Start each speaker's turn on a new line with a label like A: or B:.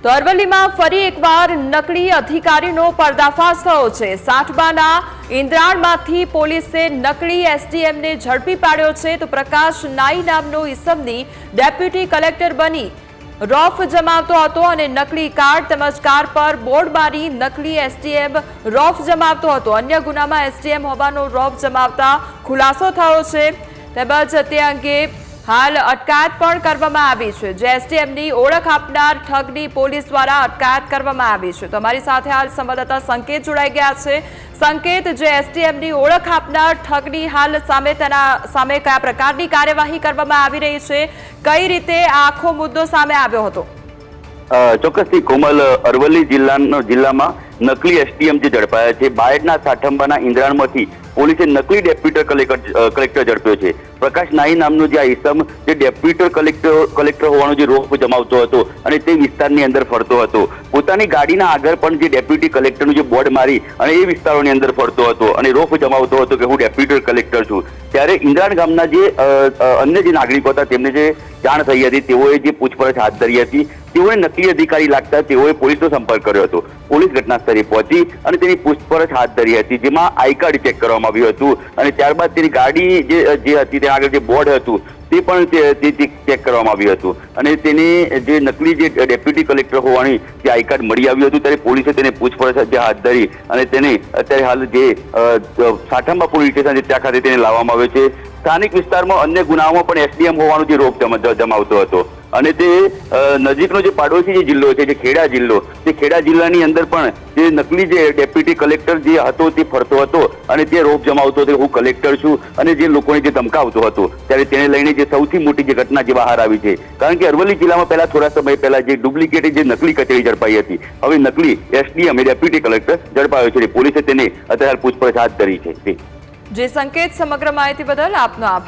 A: તો અરવલ્લીમાં ફરી એકવાર નકલી અધિકારીનો પર્દાફાશ થયો છે। સાઠબાના ઇન્દ્રાણમાંથી પોલીસે નકલી એસડીએમને ઝડપી પાડ્યો છે। તો પ્રકાશ નાઈ નામનો ઈસમની ડેપ્યુટી કલેક્ટર બની રોફ જમાવતો હતો અને નકલી કાર્ડ તેમજ કાર પર બોર્ડ મારી નકલી એસડીએમ રોફ જમાવતો હતો। અન્ય ગુનામાં એસડીએમ હોવાનો રોફ જમાવતા ખુલાસો થયો છે। તેમજ તે અંગે હાલ અટકાયત પણ કરવામાં આવી છે। જે એસડીએમની ઓળખ આપનાર ઠગની પોલીસ દ્વારા અટકાયત કરવામાં આવી છે। તો અમારી સાથે હાલ સંવાદદાતા સંકેત જોડાઈ ગયા છે। સંકેત, જે એસડીએમની ઓળખ આપનાર ઠગની હાલ તેના સામે કયા પ્રકારની કાર્યવાહી કરવામાં આવી રહી છે, કઈ રીતે આ આખો મુદ્દો સામે આવ્યો હતો?
B: ચોક્કસથી કોમલ, અરવલ્લી જિલ્લામાં નકલી એસડીએમ જે ઝડપાયા છે, બાયડના સાઠંબાના ઇન્દ્રાણમાંથી પોલીસે નકલી ડેપ્યુટી કલેક્ટર ઝડપ્યો છે। પ્રકાશ નાઈ નામનો જે આ ઈસમ જે ડેપ્યુટી કલેક્ટર હોવાનો જે રોપ જમાવતો હતો અને તે વિસ્તારની અંદર ફરતો હતો। પોતાની ગાડીના આગળ પણ જે ડેપ્યુટી કલેક્ટરનું જે બોર્ડ મારી અને એ વિસ્તારોની અંદર ફરતો હતો અને રોપ જમાવતો હતો કે હું ડેપ્યુટી કલેક્ટર છું। ત્યારે ઇન્દ્રાણ ગામના જે અન્ય જે નાગરિકો હતા તેમને જે જાણ થઈ હતી, તેઓએ જે પૂછપરછ હાથ ધરી હતી, તેઓને નકલી અધિકારી લાગતા તેઓએ પોલીસનો સંપર્ક કર્યો હતો। પોલીસ ઘટના સ્થળે પહોંચી અને તેની પૂછપરછ હાથ ધરી હતી, જેમાં આઈ કાર્ડ ચેક કરવામાં આવ્યું હતું અને ત્યારબાદ તેની ગાડી જે હતી તેના આગળ જે બોર્ડ હતું તે પણ ચેક કરવામાં આવ્યું હતું અને તેની જે નકલી જે ડેપ્યુટી કલેક્ટર હોવાની જે આઈ કાર્ડ મળી આવ્યું હતું, ત્યારે પોલીસે તેને પૂછપરછ જે હાથ ધરી અને તેને અત્યારે હાલ જે સાઠંબા પોલીસ સ્ટેશન છે ત્યાં ખાતે તેને લાવવામાં આવ્યો છે। સ્થાનિક વિસ્તારમાં અન્ય ગુનાઓમાં પણ એસડીએમ હોવાનો જે રોપ જમાવતો હતો અને તે નજીકનો જે પાડોશી જે જિલ્લો છે, જે ખેડા જિલ્લો, તે ખેડા જિલ્લાની અંદર પણ જે નકલી જે ડેપ્યુટી કલેક્ટર જે હતો તે ફરતો હતો અને તે રોપ જમાવતો હતો, હું કલેક્ટર છું અને જે લોકોને જે ધમકાવતો હતો। ત્યારે તેને લઈને જે સૌથી મોટી જે ઘટના જે બહાર આવી છે, કારણ કે અરવલ્લી જિલ્લામાં પહેલા થોડા સમય પહેલા જે ડુપ્લિકેટ જે નકલી કચેરી ઝડપાઈ હતી, હવે નકલી એસડીએમ એ ડેપ્યુટી કલેક્ટર ઝડપાયો છે। પોલીસે તેને અત્યારે પૂછપરછ હાથ ધરી છે।
A: જે સંકેત સમગ્ર માહિતી બદલ આપનો આભાર।